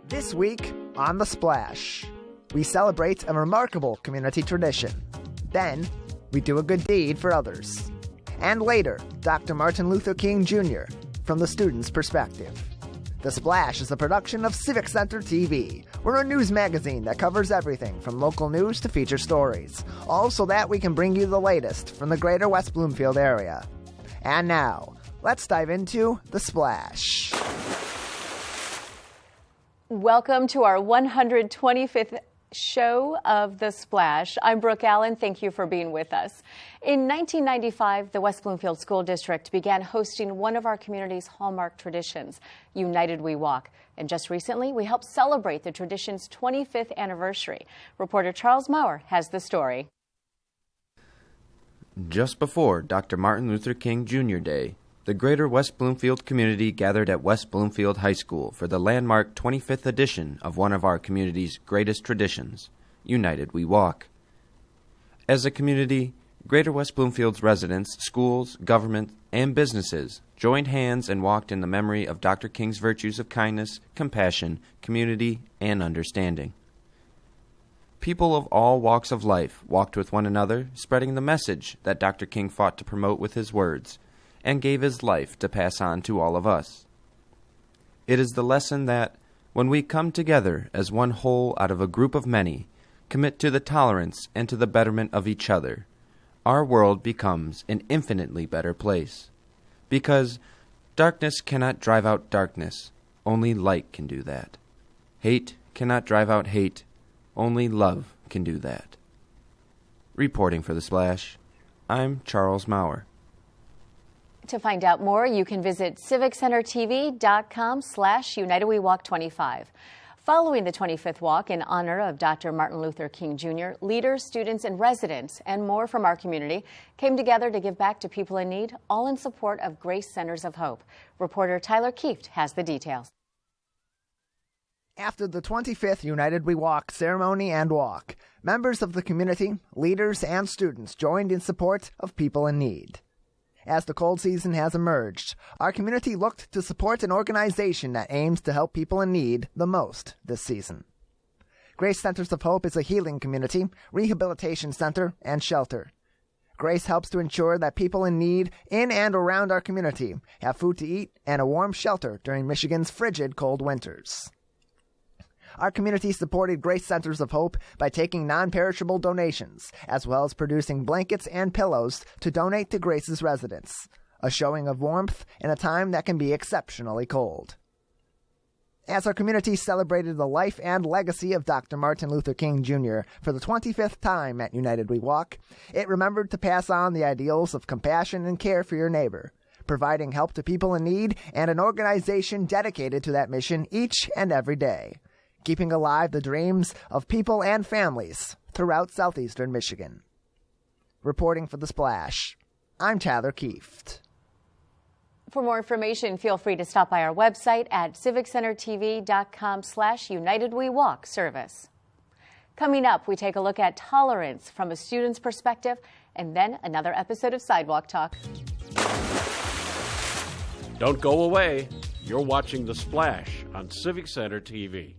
This week on The Splash, we celebrate a remarkable community tradition. Then, we do a good deed for others. And later, Dr. Martin Luther King Jr. from the student's perspective. The Splash is a production of Civic Center TV. We're a news magazine that covers everything from local news to feature stories, all so that we can bring you the latest from the greater West Bloomfield area. And now, let's dive into The Splash. Welcome to our 125th show of The Splash. I'm Brooke Allen. Thank you for being with us. In 1995, the West Bloomfield School District began hosting one of our community's hallmark traditions, United We Walk. And just recently, we helped celebrate the tradition's 25th anniversary. Reporter Charles Maurer has the story. Just before Dr. Martin Luther King Jr. Day, the greater West Bloomfield community gathered at West Bloomfield High School for the landmark 25th edition of one of our community's greatest traditions, United We Walk. As a community, greater West Bloomfield's residents, schools, government, and businesses joined hands and walked in the memory of Dr. King's virtues of kindness, compassion, community, and understanding. People of all walks of life walked with one another, spreading the message that Dr. King fought to promote with his words, and gave his life to pass on to all of us. It is the lesson that, when we come together as one whole out of a group of many, commit to the tolerance and to the betterment of each other, our world becomes an infinitely better place. Because darkness cannot drive out darkness, only light can do that. Hate cannot drive out hate, only love can do that. Reporting for The Splash, I'm Charles Maurer. To find out more, you can visit civiccentertv.com/UnitedWeWalk25. Following the 25th walk in honor of Dr. Martin Luther King Jr., leaders, students, and residents, and more from our community came together to give back to people in need, all in support of Grace Centers of Hope. Reporter Tyler Kieft has the details. After the 25th United We Walk ceremony and walk, members of the community, leaders, and students joined in support of people in need. As the cold season has emerged, our community looked to support an organization that aims to help people in need the most this season. Grace Centers of Hope is a healing community, rehabilitation center, and shelter. Grace helps to ensure that people in need in and around our community have food to eat and a warm shelter during Michigan's frigid cold winters. Our community supported Grace Centers of Hope by taking non-perishable donations, as well as producing blankets and pillows to donate to Grace's residents, a showing of warmth in a time that can be exceptionally cold. As our community celebrated the life and legacy of Dr. Martin Luther King Jr. for the 25th time at United We Walk, it remembered to pass on the ideals of compassion and care for your neighbor, providing help to people in need and an organization dedicated to that mission each and every day, keeping alive the dreams of people and families throughout southeastern Michigan. Reporting for The Splash, I'm Tyler Kieft. For more information, feel free to stop by our website at civiccentertv.com/UnitedWeWalk service. Coming up, we take a look at tolerance from a student's perspective, and then another episode of Sidewalk Talk. Don't go away. You're watching The Splash on Civic Center TV.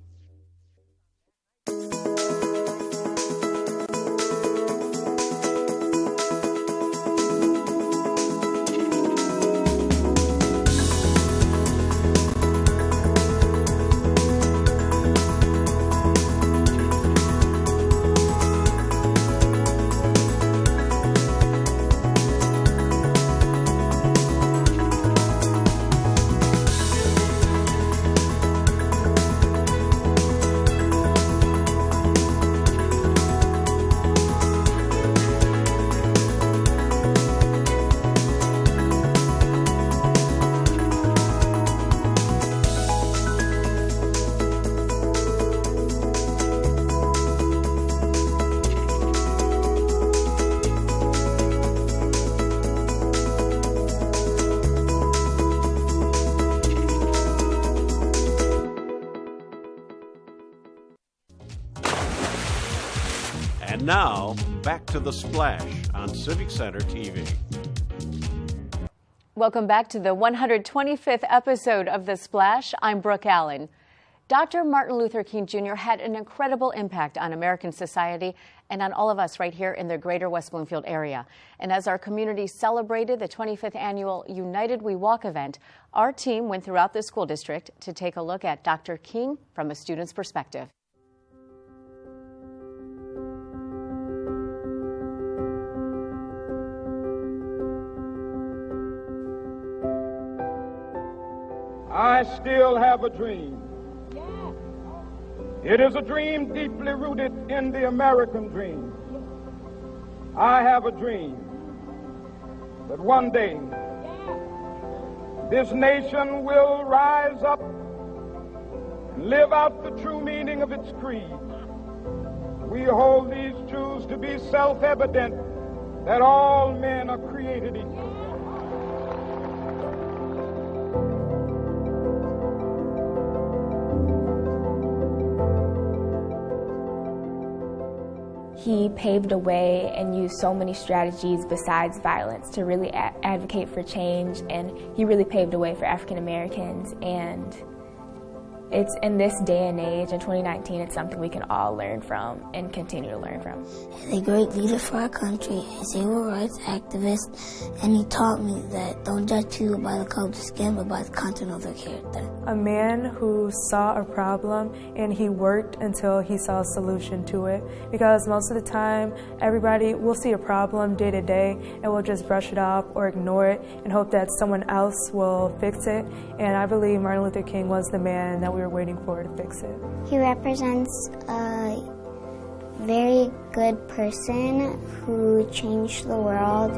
And now, back to The Splash on Civic Center TV. Welcome back to the 125th episode of The Splash. I'm Brooke Allen. Dr. Martin Luther King Jr. had an incredible impact on American society and on all of us right here in the greater West Bloomfield area. And as our community celebrated the 25th annual United We Walk event, our team went throughout the school district to take a look at Dr. King from a student's perspective. I still have a dream. It is a dream deeply rooted in the American dream. I have a dream that one day this nation will rise up and live out the true meaning of its creed. We hold these truths to be self-evident, that all men are created equal. He paved a way and used so many strategies besides violence to really advocate for change, and he really paved a way for African Americans. And it's in this day and age, in 2019, it's something we can all learn from and continue to learn from. He's a great leader for our country. He's a civil rights activist, and he taught me that don't judge people by the color of their skin, but by the content of their character. A man who saw a problem and he worked until he saw a solution to it, because most of the time everybody will see a problem day to day and will just brush it off or ignore it and hope that someone else will fix it. And I believe Martin Luther King was the man that we were waiting for to fix it. He represents a very good person who changed the world.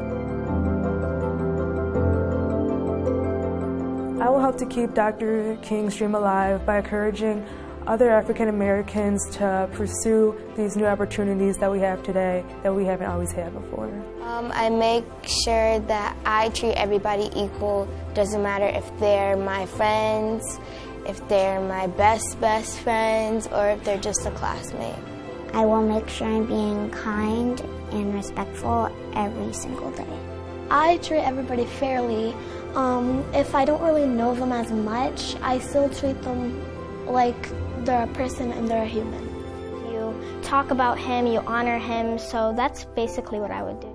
I will help to keep Dr. King's dream alive by encouraging other African Americans to pursue these new opportunities that we have today that we haven't always had before. I make sure that I treat everybody equal. Doesn't matter if they're my friends, if they're my best friends, or if they're just a classmate. I will make sure I'm being kind and respectful every single day. I treat everybody fairly. If I don't really know them as much, I still treat them like they're a person and they're a human. You talk about him, you honor him, so that's basically what I would do.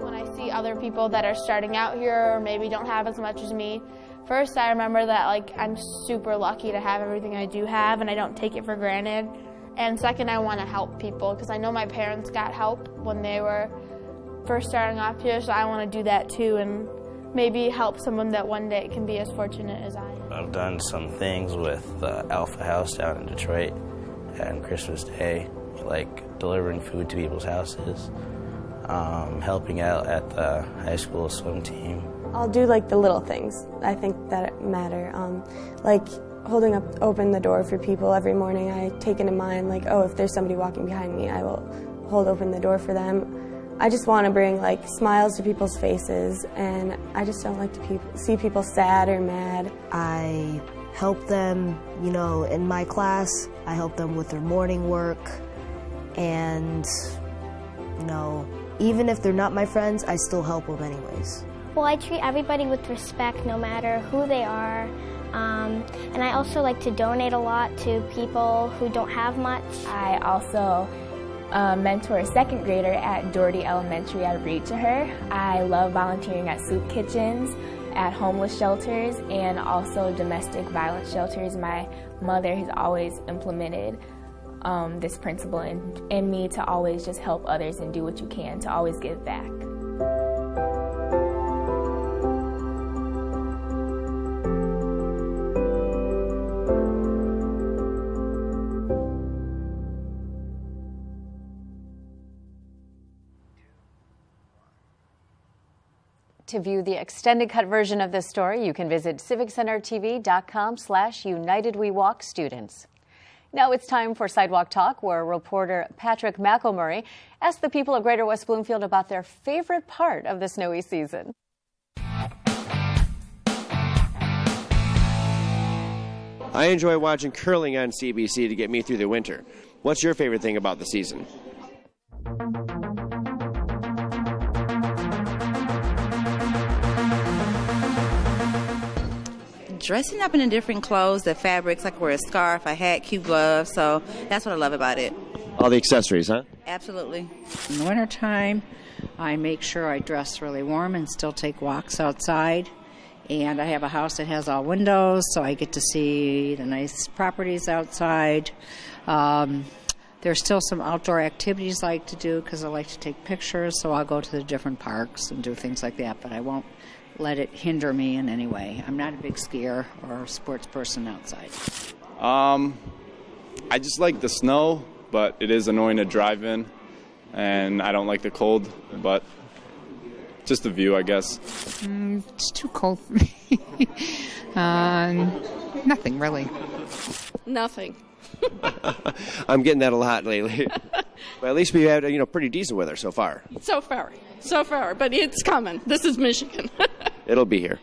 When I see other people that are starting out here or maybe don't have as much as me, first I remember that I'm super lucky to have everything I do have and I don't take it for granted. And second, I want to help people because I know my parents got help when they were first starting off here, so I want to do that too and maybe help someone that one day can be as fortunate as I am. I've done some things with Alpha House down in Detroit on Christmas Day, like delivering food to people's houses, helping out at the high school swim team. I'll do the little things I think that matter, like holding open the door for people every morning. I take it in mind, if there's somebody walking behind me, I will hold open the door for them. I just want to bring smiles to people's faces, and I just don't like to see people sad or mad. I help them, in my class. I help them with their morning work, and, even if they're not my friends, I still help them anyways. Well, I treat everybody with respect no matter who they are. And I also like to donate a lot to people who don't have much. I also mentor a second grader at Doherty Elementary. I read to her. I love volunteering at soup kitchens, at homeless shelters, and also domestic violence shelters. My mother has always implemented this principle in me to always just help others and do what you can, to always give back. To view the extended cut version of this story, you can visit civiccentertv.com/UnitedWeWalkStudents. Now it's time for Sidewalk Talk, where reporter Patrick McElmurray asked the people of Greater West Bloomfield about their favorite part of the snowy season. I enjoy watching curling on CBC to get me through the winter. What's your favorite thing about the season? dressing up in different clothes, the fabrics, like wear a scarf, a hat, cute gloves. So that's what I love about it. All the accessories, huh? Absolutely. In the wintertime, I make sure I dress really warm and still take walks outside. And I have a house that has all windows, so I get to see the nice properties outside. There's still some outdoor activities I like to do because I like to take pictures, so I'll go to the different parks and do things like that, but I won't let it hinder me in any way. I'm not a big skier or sports person outside. I just like the snow, but it is annoying to drive in, and I don't like the cold, but just the view, I guess. It's too cold for me. Nothing, really. Nothing. I'm getting that a lot lately. But at least we had, pretty decent weather so far. So far, but it's coming. This is Michigan. It'll be here.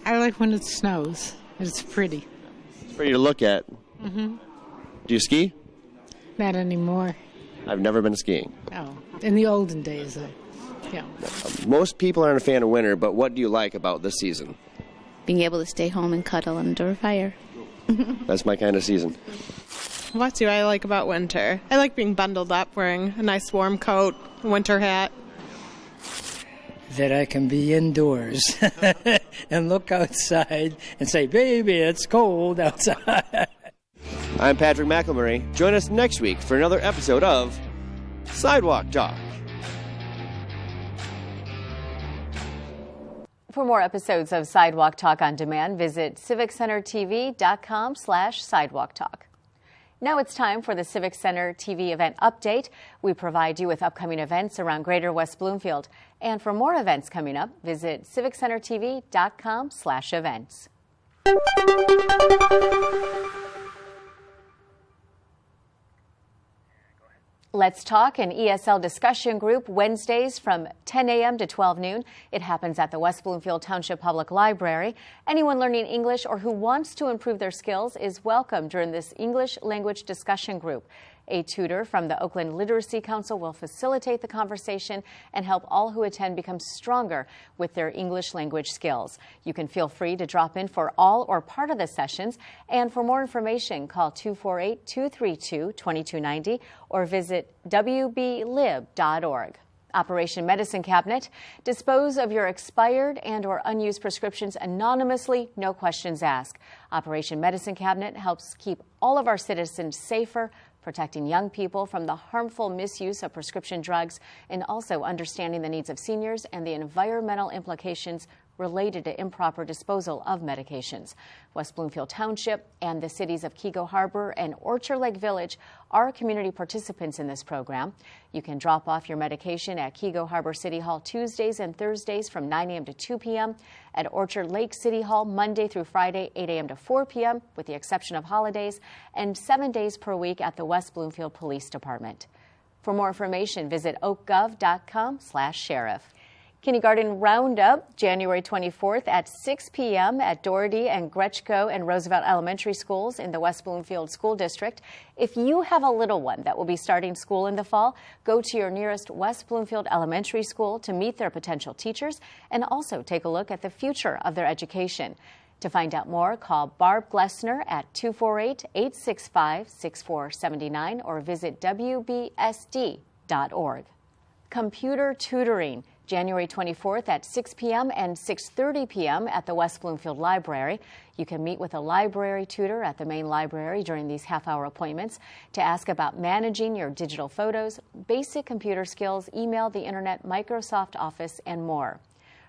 I like when it snows. It's pretty. It's pretty to look at. Mm-hmm. Do you ski? Not anymore. I've never been skiing. Oh, in the olden days, yeah. Most people aren't a fan of winter, but what do you like about this season? Being able to stay home and cuddle under a fire. That's my kind of season. What do I like about winter? I like being bundled up, wearing a nice warm coat, a winter hat. That I can be indoors and look outside and say, baby, it's cold outside. I'm Patrick McElmurray. Join us next week for another episode of Sidewalk Talk. For more episodes of Sidewalk Talk on Demand, visit civiccentertv.com/sidewalk talk. Now it's time for the Civic Center TV event update. We provide you with upcoming events around Greater West Bloomfield. And for more events coming up, visit civiccentertv.com/events. Let's Talk, an ESL discussion group, Wednesdays from 10 a.m. to 12 noon. It happens at the West Bloomfield Township Public Library. Anyone learning English or who wants to improve their skills is welcome during this English language discussion group. A tutor from the Oakland Literacy Council will facilitate the conversation and help all who attend become stronger with their English language skills. You can feel free to drop in for all or part of the sessions. And for more information, call 248-232-2290 or visit wblib.org. Operation Medicine Cabinet. Dispose of your expired and or unused prescriptions anonymously, no questions asked. Operation Medicine Cabinet helps keep all of our citizens safer, protecting young people from the harmful misuse of prescription drugs, and also understanding the needs of seniors and the environmental implications related to improper disposal of medications. West Bloomfield Township and the cities of Keego Harbor and Orchard Lake Village are community participants in this program. You can drop off your medication at Keego Harbor City Hall Tuesdays and Thursdays from 9 a.m. to 2 p.m., at Orchard Lake City Hall Monday through Friday, 8 a.m. to 4 p.m., with the exception of holidays, and 7 days per week at the West Bloomfield Police Department. For more information, visit oakgov.com/sheriff. Kindergarten Roundup, January 24th at 6 p.m. at Doherty and Gretschko and Roosevelt Elementary Schools in the West Bloomfield School District. If you have a little one that will be starting school in the fall, go to your nearest West Bloomfield Elementary School to meet their potential teachers and also take a look at the future of their education. To find out more, call Barb Glessner at 248-865-6479 or visit wbsd.org. Computer tutoring, January 24th at 6 p.m. and 6:30 p.m. at the West Bloomfield Library. You can meet with a library tutor at the main library during these half-hour appointments to ask about managing your digital photos, basic computer skills, email, the internet, Microsoft Office, and more.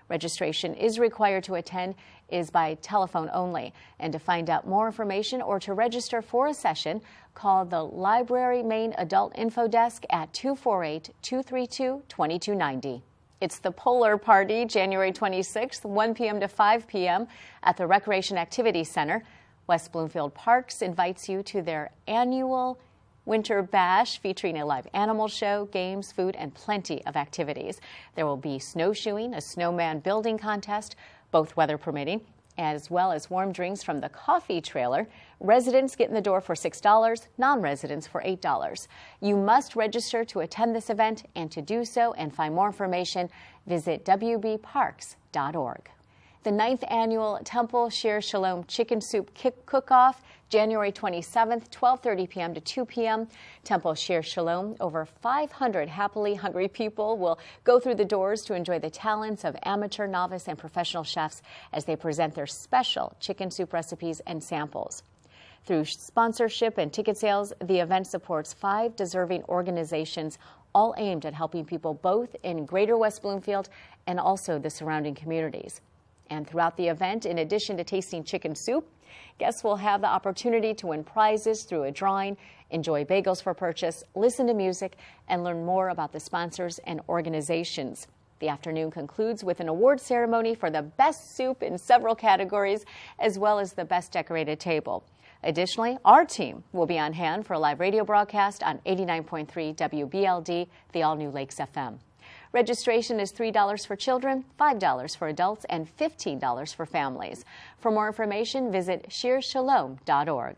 Registration is required to attend is by telephone only. And to find out more information or to register for a session, call the Library Main Adult Info Desk at 248-232-2290. It's the Polar Party, January 26th, 1 p.m. to 5 p.m. at the Recreation Activity Center. West Bloomfield Parks invites you to their annual Winter Bash featuring a live animal show, games, food, and plenty of activities. There will be snowshoeing, a snowman building contest, both weather permitting, as well as warm drinks from the coffee trailer. Residents get in the door for $6, non-residents for $8. You must register to attend this event, and to do so and find more information, visit wbparks.org. The 9th Annual Temple Shir Shalom Chicken Soup Cook-Off, January 27th, 12:30 p.m. to 2 p.m. Temple Shir Shalom. Over 500 happily hungry people will go through the doors to enjoy the talents of amateur, novice, and professional chefs as they present their special chicken soup recipes and samples. Through sponsorship and ticket sales, the event supports 5 deserving organizations, all aimed at helping people both in Greater West Bloomfield and also the surrounding communities. And throughout the event, in addition to tasting chicken soup, guests will have the opportunity to win prizes through a drawing, enjoy bagels for purchase, listen to music, and learn more about the sponsors and organizations. The afternoon concludes with an award ceremony for the best soup in several categories, as well as the best decorated table. Additionally, our team will be on hand for a live radio broadcast on 89.3 WBLD, the all-new Lakes FM. Registration is $3 for children, $5 for adults, and $15 for families. For more information, visit shirshalom.org.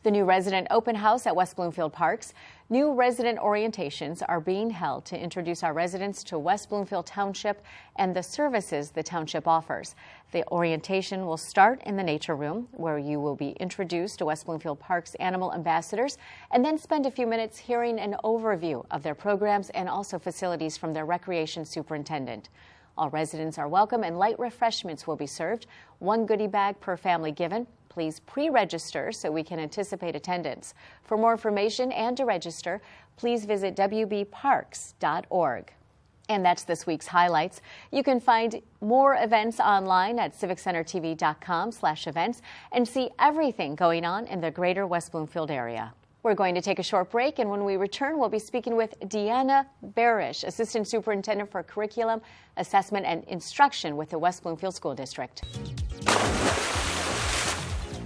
The new resident open house at West Bloomfield Parks. New resident orientations are being held to introduce our residents to West Bloomfield Township and the services the township offers. The orientation will start in the nature room, where you will be introduced to West Bloomfield Parks animal ambassadors, and then spend a few minutes hearing an overview of their programs and also facilities from their recreation superintendent. All residents are welcome, and light refreshments will be served. 1 goodie bag per family given. Please pre-register so we can anticipate attendance. For more information and to register, please visit wbparks.org. And that's this week's highlights. You can find more events online at civiccentertv.com/events and see everything going on in the Greater West Bloomfield area. We're going to take a short break, and when we return, we'll be speaking with Deanna Barash, Assistant Superintendent for Curriculum, Assessment, and Instruction with the West Bloomfield School District.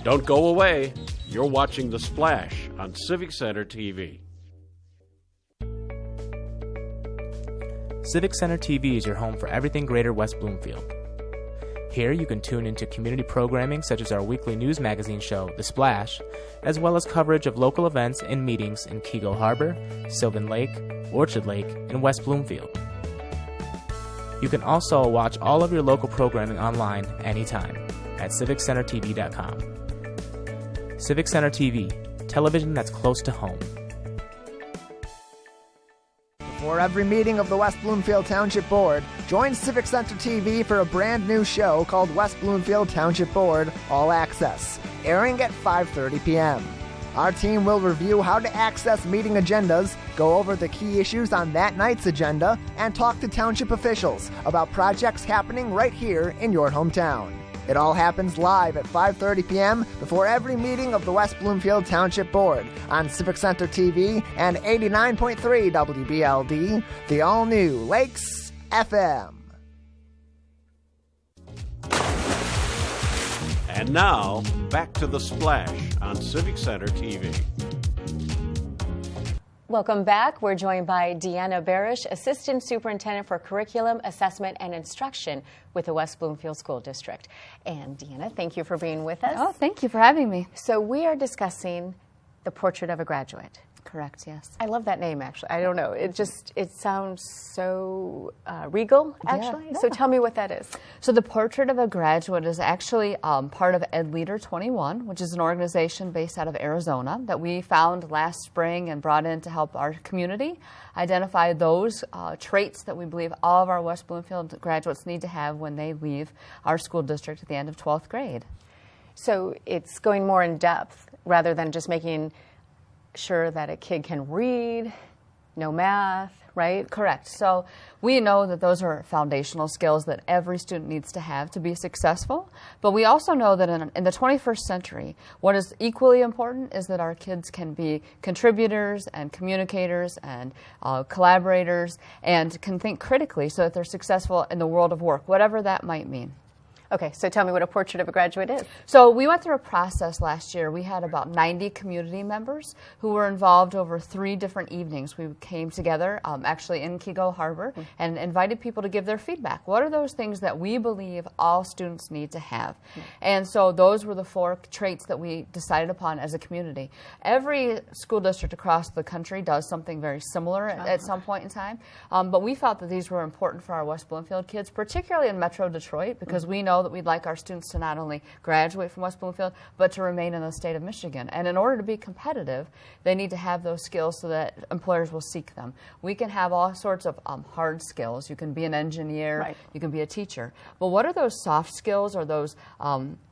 Don't go away. You're watching The Splash on Civic Center TV. Civic Center TV is your home for everything Greater West Bloomfield. Here you can tune into community programming such as our weekly news magazine show, The Splash, as well as coverage of local events and meetings in Keego Harbor, Sylvan Lake, Orchard Lake, and West Bloomfield. You can also watch all of your local programming online anytime at civiccentertv.com. Civic Center TV, television that's close to home. For every meeting of the West Bloomfield Township Board, join Civic Center TV for a brand new show called West Bloomfield Township Board All Access, airing at 5:30 p.m. Our team will review how to access meeting agendas, go over the key issues on that night's agenda, and talk to township officials about projects happening right here in your hometown. It all happens live at 5:30 p.m. before every meeting of the West Bloomfield Township Board on Civic Center TV and 89.3 WBLD, the all-new Lakes FM. And now, back to The Splash on Civic Center TV. Welcome back. We're joined by Deanna Barash, Assistant Superintendent for Curriculum, Assessment, and Instruction with the West Bloomfield School District. And Deanna, thank you for being with us. Oh, thank you for having me. So we are discussing the Portrait of a Graduate. Correct, yes. I love that name, actually. I don't know. It sounds so regal, actually. Yeah. So tell me what that is. So the Portrait of a Graduate is actually part of Ed Leader 21, which is an organization based out of Arizona that we found last spring and brought in to help our community identify those traits that we believe all of our West Bloomfield graduates need to have when they leave our school district at the end of 12th grade. So it's going more in depth rather than just making sure that a kid can read, know math, right? Correct. So we know that those are foundational skills that every student needs to have to be successful. But we also know that in the 21st century, what is equally important is that our kids can be contributors and communicators and collaborators and can think critically so that they're successful in the world of work, whatever that might mean. Okay, so tell me what a Portrait of a Graduate is. So we went through a process last year. We had about 90 community members who were involved over 3 different evenings. We came together actually in Keego Harbor and invited people to give their feedback. What are those things that we believe all students need to have? And so those were the 4 traits that we decided upon as a community. Every school district across the country does something very similar at some point in time, but we felt that these were important for our West Bloomfield kids, particularly in Metro Detroit, because we know know that we'd like our students to not only graduate from West Bloomfield, but to remain in the state of Michigan. And in order to be competitive, they need to have those skills so that employers will seek them. We can have all sorts of hard skills. You can be an engineer, you can be a teacher. But what are those soft skills or those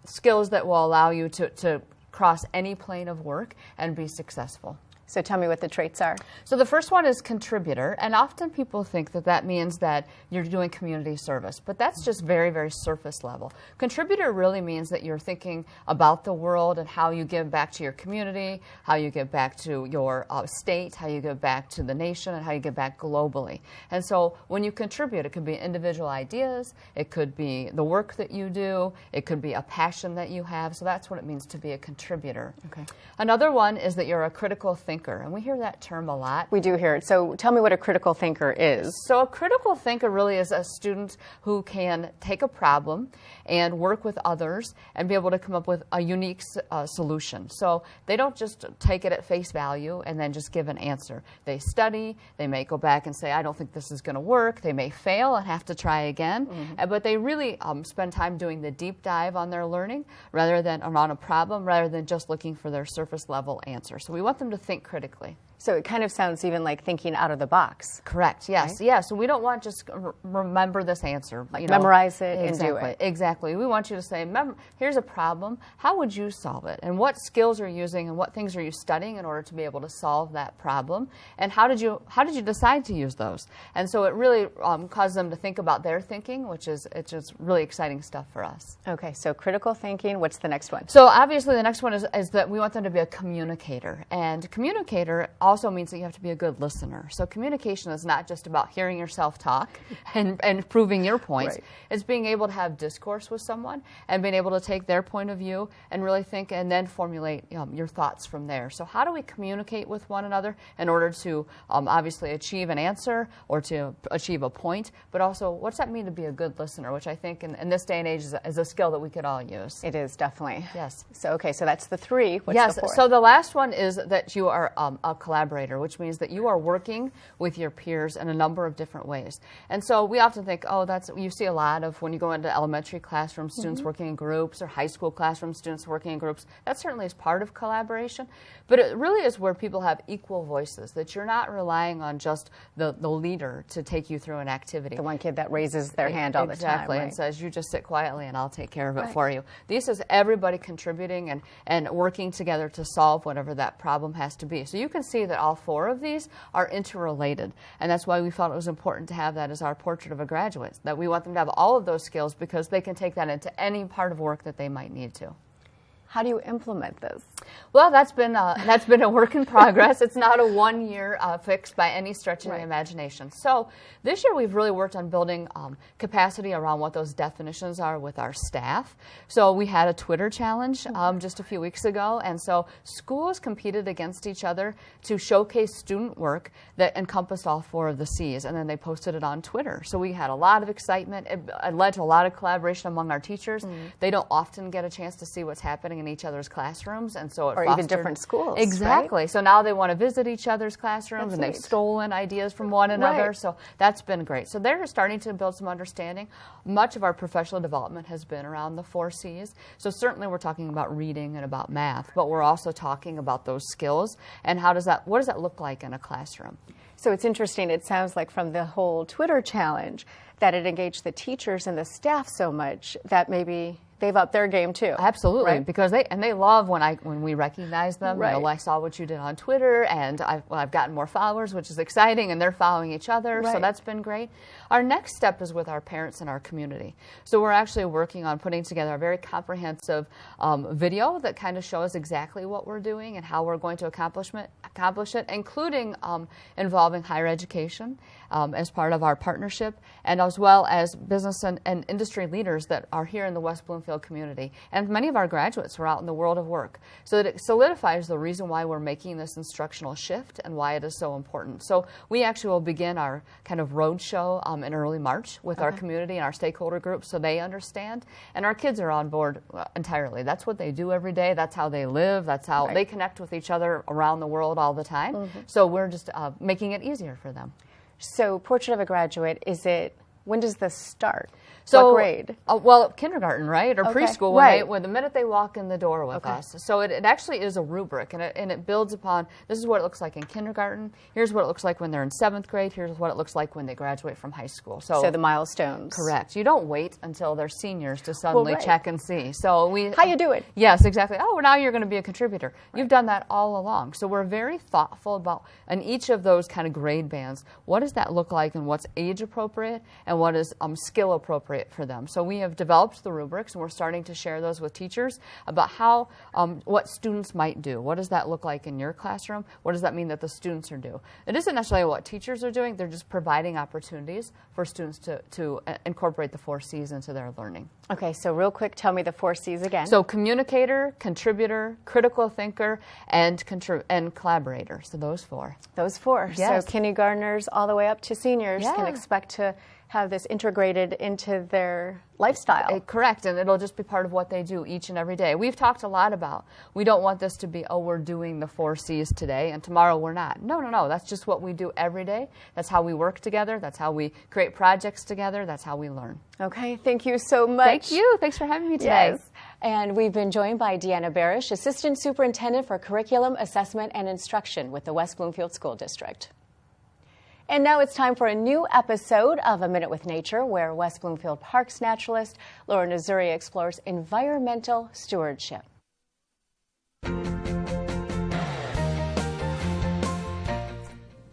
skills that will allow you to cross any plane of work and be successful? So tell me what the traits are. So the first one is contributor, and often people think that that means that you're doing community service, but that's just very, very surface level. Contributor really means that you're thinking about the world and how you give back to your community, how you give back to your state, how you give back to the nation, and how you give back globally. And so when you contribute, it could be individual ideas, it could be the work that you do, it could be a passion that you have, so that's what it means to be a contributor. Okay. Another one is that you're a critical thinker. And we hear that term a lot. We do hear it. So tell me what a critical thinker is. So a critical thinker really is a student who can take a problem and work with others and be able to come up with a unique solution. So they don't just take it at face value and then just give an answer. They study, they may go back and say, I don't think this is going to work. They may fail and have to try again. But they really spend time doing the deep dive on their learning rather than around a problem, rather than just looking for their surface level answer. So we want them to think critically. So it kind of sounds even like thinking out of the box. Correct, yes. Right? Yeah, so we don't want just remember this answer. Like memorize it and do it. Exactly. We want you to say, here's a problem. How would you solve it? And what skills are you using and what things are you studying in order to be able to solve that problem? And how did you decide to use those? And so it really causes them to think about their thinking, which is really exciting stuff for us. Okay, so critical thinking. What's the next one? So obviously the next one is that we want them to be a communicator. And communicator also means that you have to be a good listener. So communication is not just about hearing yourself talk and proving your points. Right. It's being able to have discourse with someone and being able to take their point of view and really think and then formulate your thoughts from there. So how do we communicate with one another in order to obviously achieve an answer or to achieve a point, but also what's that mean to be a good listener, which I think in this day and age is a skill that we could all use. It is, definitely. Yes. So, okay, so that's the three. What's yes, the fourth? So the last one is that you are a collaborator, which means that you are working with your peers in a number of different ways. And so we often think, you see a lot of when you go into elementary classrooms, students working in groups, or high school classrooms, students working in groups. That certainly is part of collaboration, but it really is where people have equal voices, that you're not relying on just the leader to take you through an activity. The one kid that raises their hand all the time. Exactly, and says, you just sit quietly and I'll take care of it for you. This is everybody contributing and working together to solve whatever that problem has to be. So you can see that all four of these are interrelated, and that's why we felt it was important to have that as our portrait of a graduate, that we want them to have all of those skills because they can take that into any part of work that they might need to. How do you implement this? Well, that's been a work in progress. It's not a one-year fix by any stretch of the imagination. So this year we've really worked on building capacity around what those definitions are with our staff. So we had a Twitter challenge just a few weeks ago, and so schools competed against each other to showcase student work that encompassed all four of the C's, and then they posted it on Twitter. So we had a lot of excitement. It led to a lot of collaboration among our teachers. They don't often get a chance to see what's happening in each other's classrooms, and so it or even different schools. Exactly. Right? So now they want to visit each other's classrooms, and they've stolen ideas from one another. So that's been great. So they're starting to build some understanding. Much of our professional development has been around the 4 C's. So certainly we're talking about reading and about math, but we're also talking about those skills and what does that look like in a classroom. So it's interesting. It sounds like from the whole Twitter challenge that it engaged the teachers and the staff so much that maybe they've upped their game too. Absolutely, because they love when we recognize them. Right. You know, I saw what you did on Twitter, and I've gotten more followers, which is exciting, and they're following each other, so that's been great. Our next step is with our parents and our community. So we're actually working on putting together a very comprehensive video that kind of shows exactly what we're doing and how we're going to accomplish it, including involving higher education as part of our partnership, and as well as business and industry leaders that are here in the West Bloomfield community. And many of our graduates are out in the world of work. So that it solidifies the reason why we're making this instructional shift and why it is so important. So we actually will begin our kind of road show in early March with our community and our stakeholder groups so they understand. And our kids are on board entirely. That's what they do every day. That's how they live. That's how they connect with each other around the world all the time. So we're just making it easier for them. So Portrait of a Graduate, is it When does this start? So, what grade? Well, kindergarten, right? Or preschool, when the minute they walk in the door with us. So it actually is a rubric, and it builds upon, this is what it looks like in kindergarten, here's what it looks like when they're in 7th grade, here's what it looks like when they graduate from high school. So the milestones. Correct. You don't wait until they're seniors to suddenly check and see. So how you do it? Yes, exactly. Oh, well, now you're going to be a contributor. You've done that all along. So we're very thoughtful about, in each of those kind of grade bands, what does that look like and what's age appropriate and what is skill appropriate for them. So we have developed the rubrics, and we're starting to share those with teachers about how, what students might do. What does that look like in your classroom? What does that mean that the students are doing? It isn't necessarily what teachers are doing. They're just providing opportunities for students to incorporate the 4 C's into their learning. Okay, so real quick, tell me the 4 C's again. So communicator, contributor, critical thinker, and collaborator. So those 4. Those 4. Yes. So kindergartners all the way up to seniors can expect to have this integrated into their lifestyle. Correct, and it'll just be part of what they do each and every day. We've talked a lot about, we don't want this to be, oh, we're doing the 4 C's today and tomorrow we're not. No, that's just what we do every day. That's how we work together. That's how we create projects together. That's how we learn. Okay, thank you so much. Thank you. Thanks for having me today. Yes. And we've been joined by Deanna Barash, Assistant Superintendent for Curriculum, Assessment, and Instruction with the West Bloomfield School District. And now it's time for a new episode of A Minute with Nature, where West Bloomfield Parks naturalist Laura Nazuri explores environmental stewardship.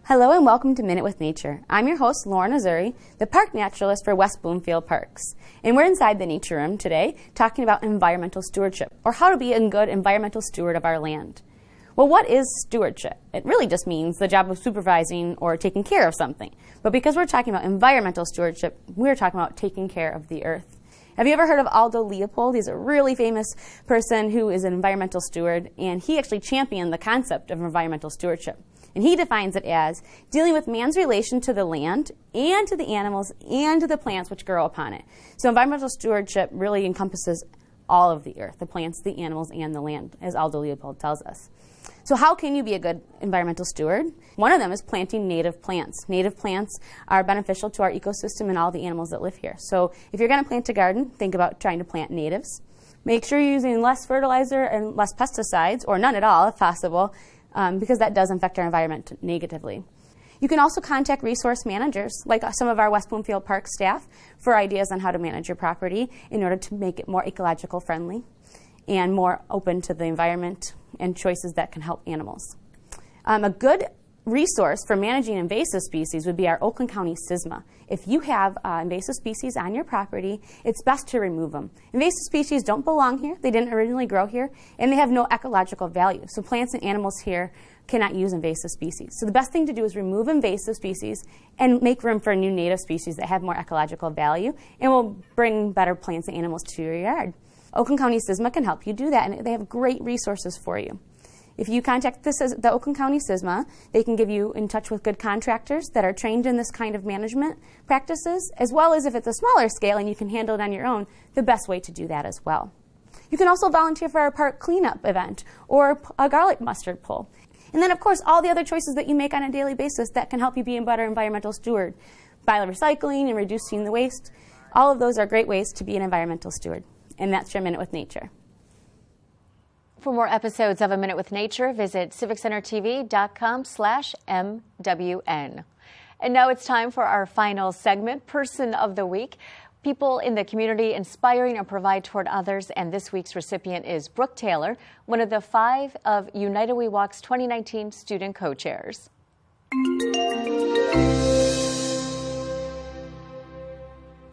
Hello and welcome to Minute with Nature. I'm your host, Laura Nazuri, the park naturalist for West Bloomfield Parks. And we're inside the nature room today talking about environmental stewardship, or how to be a good environmental steward of our land. Well, what is stewardship? It really just means the job of supervising or taking care of something. But because we're talking about environmental stewardship, we're talking about taking care of the earth. Have you ever heard of Aldo Leopold? He's a really famous person who is an environmental steward, and he actually championed the concept of environmental stewardship. And he defines it as dealing with man's relation to the land and to the animals and to the plants which grow upon it. So environmental stewardship really encompasses all of the earth, the plants, the animals, and the land, as Aldo Leopold tells us. So how can you be a good environmental steward? One of them is planting native plants. Native plants are beneficial to our ecosystem and all the animals that live here. So if you're going to plant a garden, think about trying to plant natives. Make sure you're using less fertilizer and less pesticides, or none at all if possible, because that does affect our environment negatively. You can also contact resource managers, like some of our West Bloomfield Park staff, for ideas on how to manage your property in order to make it more ecological friendly and more open to the environment and choices that can help animals. A good resource for managing invasive species would be our Oakland County SISMA. If you have invasive species on your property, it's best to remove them. Invasive species don't belong here, they didn't originally grow here, and they have no ecological value. So plants and animals here cannot use invasive species. So the best thing to do is remove invasive species and make room for new native species that have more ecological value and will bring better plants and animals to your yard. Oakland County SISMA can help you do that, and they have great resources for you. If you contact the Oakland County SISMA, they can give you in touch with good contractors that are trained in this kind of management practices, as well as if it's a smaller scale and you can handle it on your own, the best way to do that as well. You can also volunteer for our park cleanup event or a garlic mustard pull. And then, of course, all the other choices that you make on a daily basis that can help you be a better environmental steward. By recycling and reducing the waste, all of those are great ways to be an environmental steward. And that's your Minute with Nature. For more episodes of A Minute with Nature, visit civiccentertv.com/MWN. And now it's time for our final segment, Person of the Week. People in the community inspiring and provide toward others. And this week's recipient is Brooke Taylor, one of the 5 of United We Walk's 2019 student co-chairs.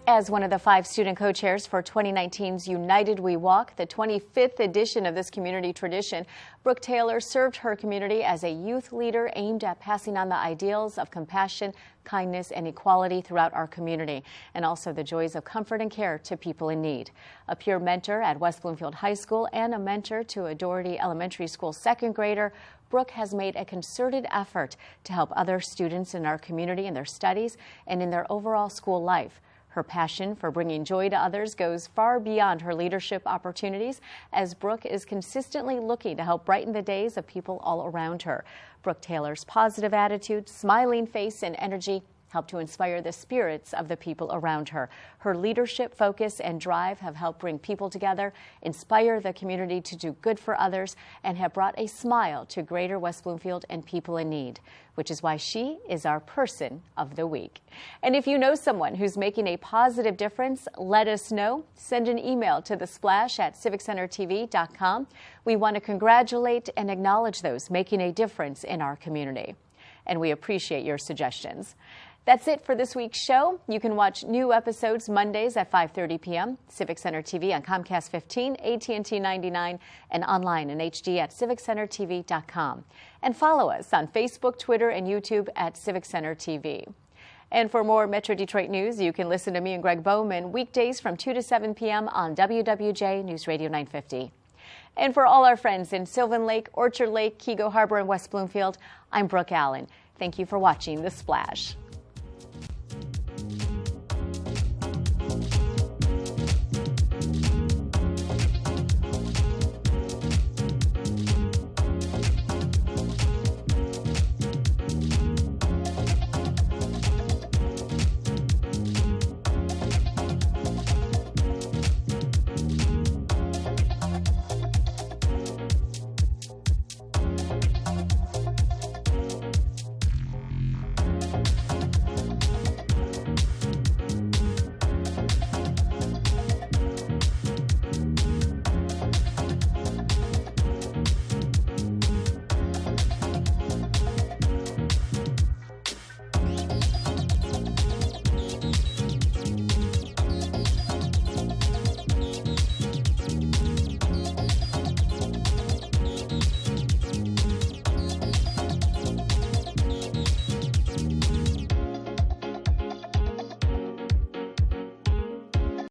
As one of the 5 student co-chairs for 2019's United We Walk, the 25th edition of this community tradition, Brooke Taylor served her community as a youth leader aimed at passing on the ideals of compassion, kindness, and equality throughout our community, and also the joys of comfort and care to people in need. A peer mentor at West Bloomfield High School and a mentor to a Doherty Elementary School second grader, Brooke has made a concerted effort to help other students in our community in their studies and in their overall school life. Her passion for bringing joy to others goes far beyond her leadership opportunities, as Brooke is consistently looking to help brighten the days of people all around her. Brooke Taylor's positive attitude, smiling face, and energy helped to inspire the spirits of the people around her. Her leadership, focus, and drive have helped bring people together, inspire the community to do good for others, and have brought a smile to Greater West Bloomfield and people in need, which is why she is our Person of the Week. And if you know someone who's making a positive difference, let us know. Send an email to thesplash@civiccentertv.com. We want to congratulate and acknowledge those making a difference in our community. And we appreciate your suggestions. That's it for this week's show. You can watch new episodes Mondays at 5:30 p.m., Civic Center TV on Comcast 15, AT&T 99, and online in HD at civiccentertv.com. And follow us on Facebook, Twitter, and YouTube at Civic Center TV. And for more Metro Detroit news, you can listen to me and Greg Bowman weekdays from 2 to 7 p.m. on WWJ Newsradio 950. And for all our friends in Sylvan Lake, Orchard Lake, Keego Harbor, and West Bloomfield, I'm Brooke Allen. Thank you for watching The Splash.